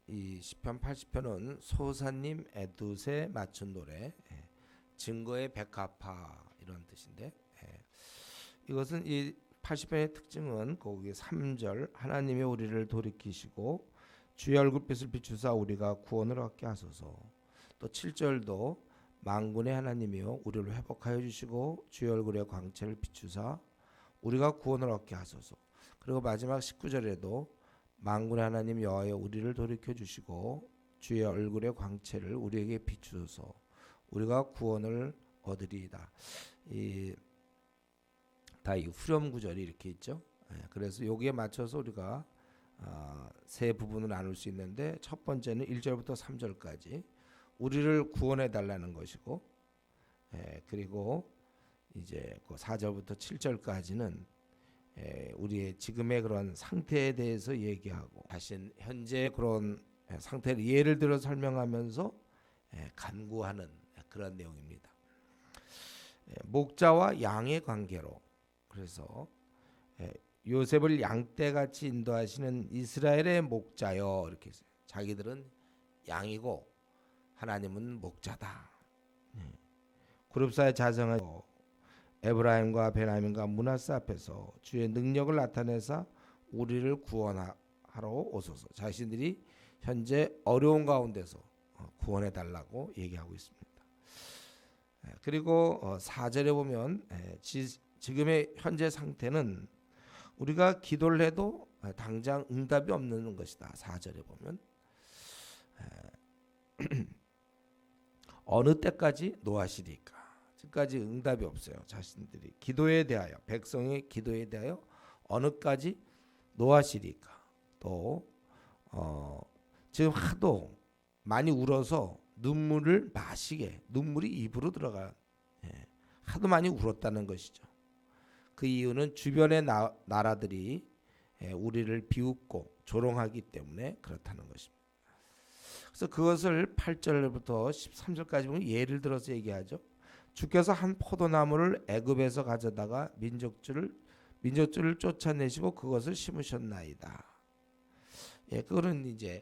이 시편 80편은 소사님 에두세 맞춘 노래, 증거의 백합화 이런 뜻인데, 이것은 이 80편의 특징은 거기 3절 하나님의 우리를 돌이키시고 주의 얼굴빛을 비추사 우리가 구원을 얻게 하소서. 또 7절도 만군의 하나님이여 우리를 회복하여 주시고 주의 얼굴의 광채를 비추사 우리가 구원을 얻게 하소서. 그리고 마지막 19절에도 만군의 하나님 여호와여 우리를 돌이켜 주시고 주의 얼굴의 광채를 우리에게 비추소서 우리가 구원을 얻으리이다. 다 이 후렴 구절이 이렇게 있죠. 그래서 여기에 맞춰서 우리가 세 부분을 나눌 수 있는데, 첫 번째는 1절부터 3절까지 우리를 구원해 달라는 것이고, 그리고 이제 그 4절부터 7절까지는 우리의 지금의 그런 상태에 대해서 얘기하고 자신 현재 그런 상태를 예를 들어 설명하면서 간구하는 그런 내용입니다. 목자와 양의 관계로, 그래서 요셉을 양떼같이 인도하시는 이스라엘의 목자여, 이렇게 했어요. 자기들은 양이고 하나님은 목자다. 그룹사에 자성하고 에브라임과 베냐민과 므낫세 앞에서 주의 능력을 나타내사 우리를 구원하러 오소서. 자신들이 현재 어려운 가운데서 구원해 달라고 얘기하고 있습니다. 그리고 4절에 보면 지금의 현재 상태는 우리가 기도를 해도 당장 응답이 없는 것이다. 4절에 보면 어느 때까지 노하시리까? 지금까지 응답이 없어요. 자신들이 기도에 대하여, 백성의 기도에 대하여 어느까지 노하시리까? 또 지금 하도 많이 울어서 눈물을 마시게, 눈물이 입으로 들어가, 하도 많이 울었다는 것이죠. 그 이유는 주변의 나라들이 우리를 비웃고 조롱하기 때문에 그렇다는 것입니다. 그래서 그것을 8절부터 13절까지 보면 예를 들어서 얘기하죠. 주께서 한 포도나무를 애굽에서 가져다가 민족들을 쫓아내시고 그것을 심으셨나이다. 그거는 이제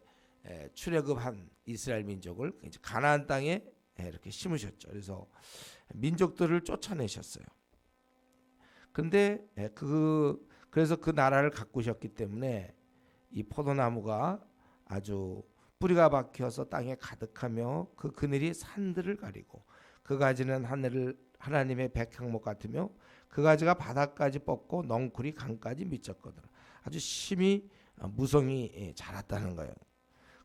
출애굽한 이스라엘 민족을 이제 가나안 땅에 이렇게 심으셨죠. 그래서 민족들을 쫓아내셨어요. 근데 그래서 그 나라를 가꾸셨기 때문에 이 포도나무가 아주 뿌리가 박혀서 땅에 가득하며 그 그늘이 산들을 가리고 그 가지는 하나님의 백향목 같으며 그 가지가 바닥까지 뻗고 넝쿨이 강까지 미쳤거든. 아주 심히 무성히 자랐다는 거예요.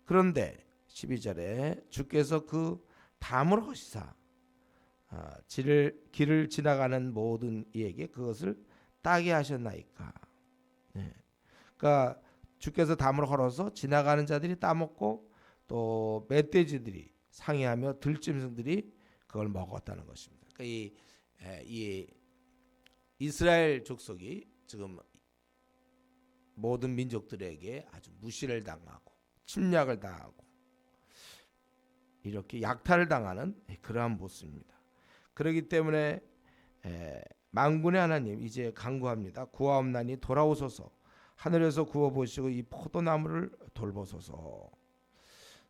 그런데 12절에 주께서 그 담을 허시사 길을 지나가는 모든 이에게 그것을 따게 하셨나이까. 그러니까 주께서 담을 헐어서 지나가는 자들이 따먹고 또 멧돼지들이 상해하며 들짐승들이 그걸 먹었다는 것입니다. 그러니까 이 이스라엘 족속이 지금 모든 민족들에게 아주 무시를 당하고 침략을 당하고 이렇게 약탈을 당하는 그러한 모습입니다. 그렇기 때문에 만군의 하나님 이제 간구합니다. 구하옵나니 돌아오소서. 하늘에서 구워보시고 이 포도나무를 돌보소서.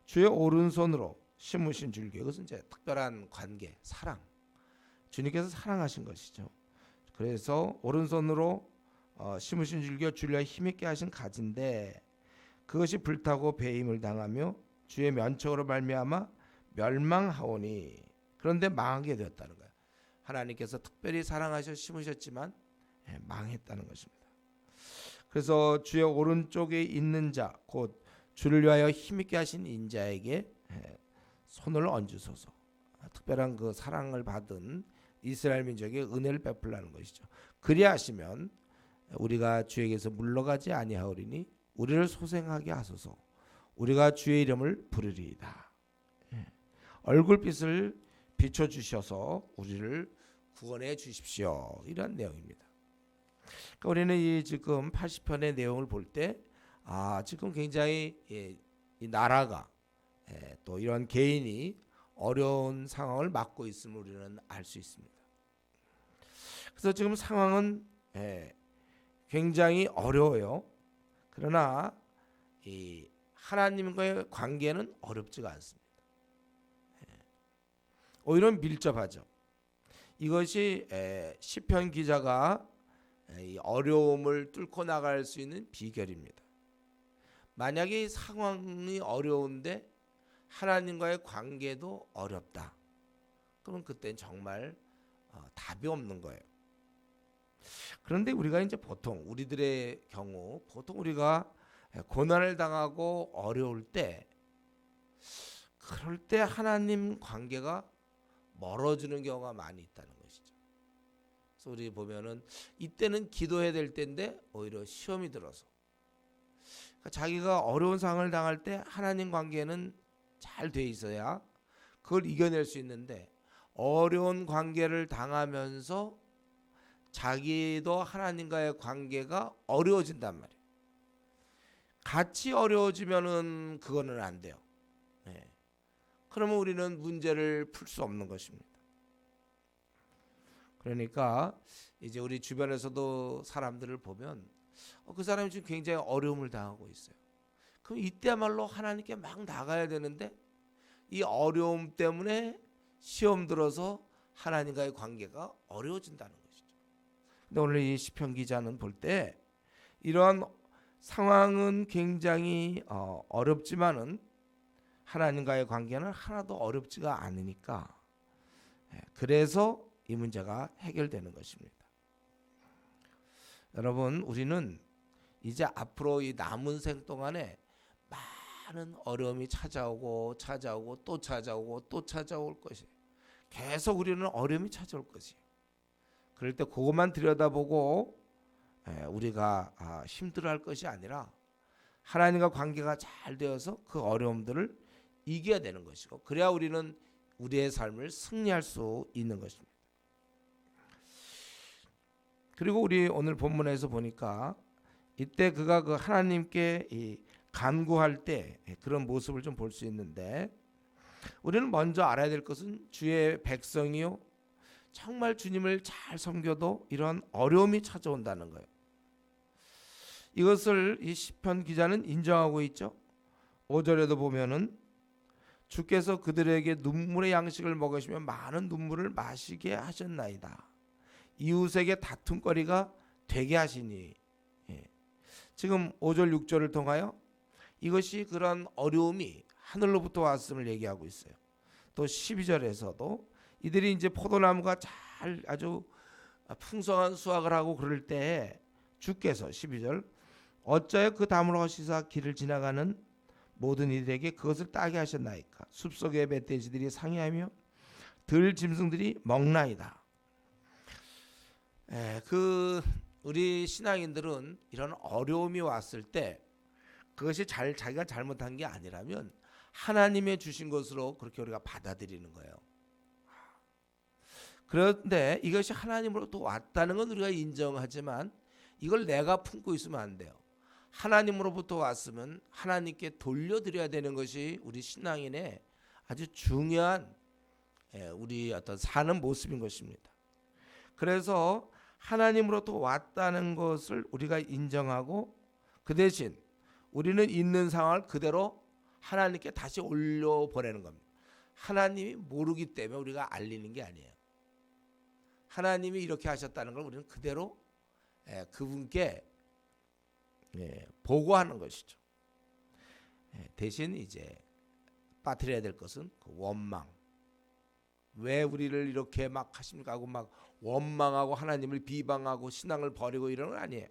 주의 오른손으로 심으신 줄기, 이것은 이제 특별한 관계, 사랑, 주님께서 사랑하신 것이죠. 그래서 오른손으로 심으신 줄기와 주를 힘있게 하신 가지인데 그것이 불타고 배임을 당하며 주의 면책으로 말미암아 멸망하오니, 그런데 망하게 되었다는 거예요. 하나님께서 특별히 사랑하셔 심으셨지만 망했다는 것입니다. 그래서 주의 오른쪽에 있는 자, 곧 주를 위하여 힘있게 하신 인자에게 손을 얹으소서. 특별한 그 사랑을 받은 이스라엘 민족에게 은혜를 베풀라는 것이죠. 그리하시면 우리가 주에게서 물러가지 아니하오리니 우리를 소생하게 하소서. 우리가 주의 이름을 부르리이다. 얼굴빛을 비춰주셔서 우리를 구원해 주십시오. 이런 내용입니다. 그러니까 우리는 이 지금 80편의 내용을 볼 때 지금 굉장히 이 나라가 또 이런 개인이 어려운 상황을 맞고 있음을 우리는 알 수 있습니다. 그래서 지금 상황은 굉장히 어려워요. 그러나 이 하나님과의 관계는 어렵지가 않습니다. 오히려 밀접하죠. 이것이 시편 기자가 이 어려움을 뚫고 나갈 수 있는 비결입니다. 만약에 이 상황이 어려운데 하나님과의 관계도 어렵다. 그럼 그때는 정말 답이 없는 거예요. 그런데 우리가 이제 보통 우리들의 경우 보통 우리가 고난을 당하고 어려울 때 그럴 때 하나님 관계가 멀어지는 경우가 많이 있다는 것이죠. 그래서 우리 보면은 이때는 기도해야 될 때인데 오히려 시험이 들어서 그러니까 자기가 어려운 상황을 당할 때 하나님 관계는 잘 돼 있어야 그걸 이겨낼 수 있는데 어려운 관계를 당하면서 자기도 하나님과의 관계가 어려워진단 말이에요. 같이 어려워지면은 그거는 안 돼요. 네. 그러면 우리는 문제를 풀 수 없는 것입니다. 그러니까 이제 우리 주변에서도 사람들을 보면 그 사람이 지금 굉장히 어려움을 당하고 있어요. 그럼 이때야말로 하나님께 막 나가야 되는데 이 어려움 때문에 시험 들어서 하나님과의 관계가 어려워진다는 것이죠. 근데 오늘 이 시편 기자는 볼 때 이러한 상황은 굉장히 어렵지만은 하나님과의 관계는 하나도 어렵지가 않으니까 그래서 이 문제가 해결되는 것입니다. 여러분, 우리는 이제 앞으로 이 남은 생 동안에 많은 어려움이 찾아오고 또 찾아올 것이에요. 계속 우리는 어려움이 찾아올 것이에요. 그럴 때 그것만 들여다보고 우리가 힘들어할 것이 아니라 하나님과 관계가 잘 되어서 그 어려움들을 이겨야 되는 것이고 그래야 우리는 우리의 삶을 승리할 수 있는 것입니다. 그리고 우리 오늘 본문에서 보니까 이때 그가 그 하나님께 이 간구할 때 그런 모습을 좀 볼 수 있는데 우리는 먼저 알아야 될 것은 주의 백성이요 정말 주님을 잘 섬겨도 이런 어려움이 찾아온다는 거예요. 이것을 이 시편 기자는 인정하고 있죠. 5절에도 보면은 주께서 그들에게 눈물의 양식을 먹으시며 많은 눈물을 마시게 하셨나이다. 이웃에게 다툼거리가 되게 하시니. 지금 5절 6절을 통하여 이것이 그런 어려움이 하늘로부터 왔음을 얘기하고 있어요. 또 12절에서도 이들이 이제 포도나무가 잘 아주 풍성한 수확을 하고 그럴 때 주께서 12절 어찌하여 그 담을 허시사 길을 지나가는 모든 이들에게 그것을 따게 하셨나이까. 숲속의 멧돼지들이 상해하며 들 짐승들이 먹나이다. 우리 신앙인들은 이런 어려움이 왔을 때 그것이 자기가 잘못한 게 아니라면 하나님의 주신 것으로 그렇게 우리가 받아들이는 거예요. 그런데 이것이 하나님으로부터 왔다는 건 우리가 인정하지만 이걸 내가 품고 있으면 안 돼요. 하나님으로부터 왔으면 하나님께 돌려드려야 되는 것이 우리 신앙인의 아주 중요한 우리 어떤 사는 모습인 것입니다. 그래서 하나님으로부터 왔다는 것을 우리가 인정하고 그 대신 우리는 있는 상황을 그대로 하나님께 다시 올려보내는 겁니다. 하나님이 모르기 때문에 우리가 알리는 게 아니에요. 하나님이 이렇게 하셨다는 걸 우리는 그대로 그분께 보고하는 것이죠. 대신 이제 빠뜨려야 될 것은 그 원망. 왜 우리를 이렇게 막 하십니까 하고 막 원망하고 하나님을 비방하고 신앙을 버리고 이런 건 아니에요.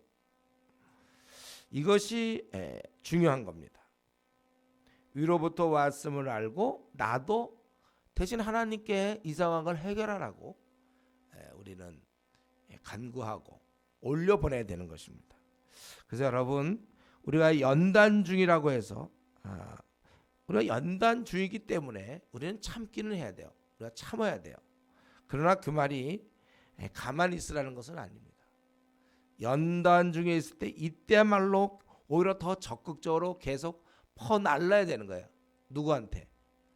이것이 중요한 겁니다. 위로부터 왔음을 알고 나도 대신 하나님께 이 상황을 해결하라고 우리는 간구하고 올려보내야 되는 것입니다. 그래서 여러분 우리가 연단 중이라고 해서 우리가 연단 중이기 때문에 우리는 참기는 해야 돼요. 우리가 참아야 돼요. 그러나 그 말이 가만히 있으라는 것은 아닙니다. 연단 중에 있을 때 이때야말로 오히려 더 적극적으로 계속 퍼날라야 되는 거예요. 누구한테?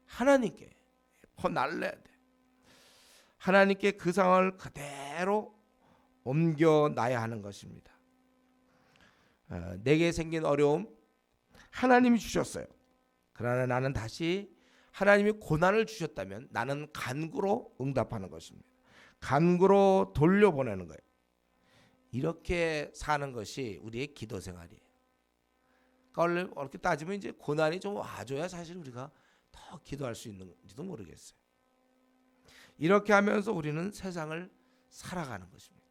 하나님께 퍼날라야 돼. 하나님께 그 상황을 그대로 옮겨놔야 하는 것입니다. 내게 생긴 어려움 하나님이 주셨어요. 그러나 나는 다시 하나님이 고난을 주셨다면 나는 간구로 응답하는 것입니다. 간구로 돌려보내는 거예요. 이렇게 사는 것이 우리의 기도 생활이에요. 그러니까 이렇게 따지면 이제 고난이 좀 와줘야 사실 우리가 더 기도할 수 있는지도 모르겠어요. 이렇게 하면서 우리는 세상을 살아가는 것입니다.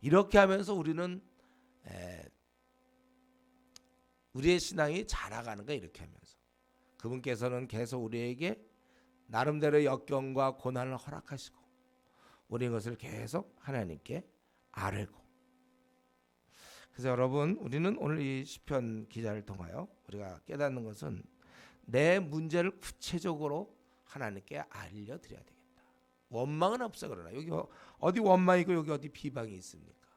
이렇게 하면서 우리는 우리의 신앙이 자라가는 거예요. 이렇게 하면서 그분께서는 계속 우리에게 나름대로 역경과 고난을 허락하시고 우리는 것을 계속 하나님께 아뢰고. 그래서 여러분, 우리는 오늘 이 시편 기자를 통하여 우리가 깨닫는 것은 내 문제를 구체적으로 하나님께 알려드려야 되겠다. 원망은 없어. 그러나 여기 어디 원망이고 여기 어디 비방이 있습니까?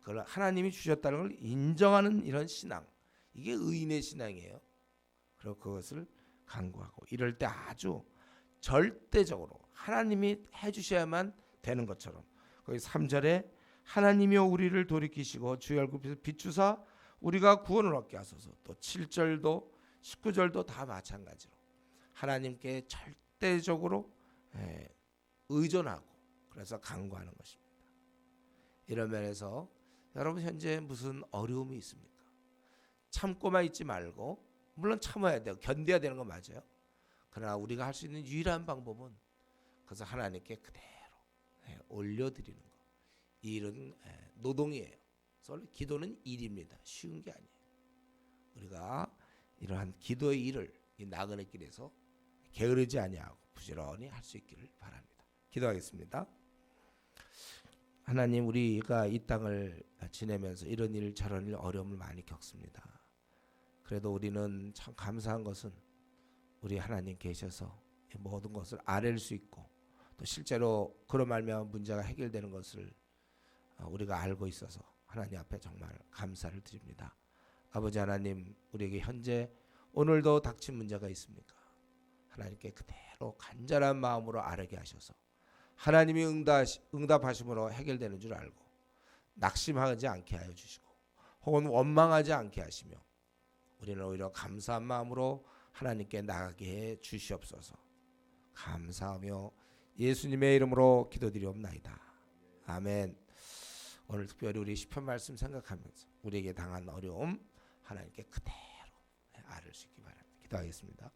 그걸 하나님이 주셨다는 걸 인정하는 이런 신앙, 이게 의인의 신앙이에요. 그리고 그것을 간구하고 이럴 때 아주 절대적으로 하나님이 해주셔야만 되는 것처럼, 거기 3절에 하나님이여 우리를 돌이키시고 주의 얼굴 비추사 우리가 구원을 얻게 하소서. 또 7절도 19절도 다 마찬가지로 하나님께 절대적으로 의존하고 그래서 간구하는 것입니다. 이런 면에서 여러분 현재 무슨 어려움이 있습니까? 참고만 있지 말고, 물론 참아야 돼요. 견뎌야 되는 건 맞아요. 그러나 우리가 할 수 있는 유일한 방법은 그래서 하나님께 그대로 올려드리는 것. 이 일은 노동이에요. 그래서 기도는 일입니다. 쉬운 게 아니에요. 우리가 이러한 기도의 일을 이 나그네 길에서 게으르지 아니하고 부지런히 할 수 있기를 바랍니다. 기도하겠습니다. 하나님, 우리가 이 땅을 지내면서 이런 일 저런 일 어려움을 많이 겪습니다. 그래도 우리는 참 감사한 것은 우리 하나님 계셔서 모든 것을 아랠 수 있고 또 실제로 그로 말미암아 문제가 해결되는 것을 우리가 알고 있어서 하나님 앞에 정말 감사를 드립니다. 아버지 하나님, 우리에게 현재 오늘도 닥친 문제가 있습니까? 하나님께 그대로 간절한 마음으로 아뢰게 하셔서 하나님이 응답하심으로 해결되는 줄 알고 낙심하지 않게 하여 주시고 혹은 원망하지 않게 하시며 우리는 오히려 감사한 마음으로 하나님께 나가게 해 주시옵소서. 감사하며 예수님의 이름으로 기도드리옵나이다. 아멘. 오늘 특별히 우리 시편 말씀 생각하면서 우리에게 당한 어려움 하나님께 그대로 아뢰 수 있기 바랍니다. 기도하겠습니다.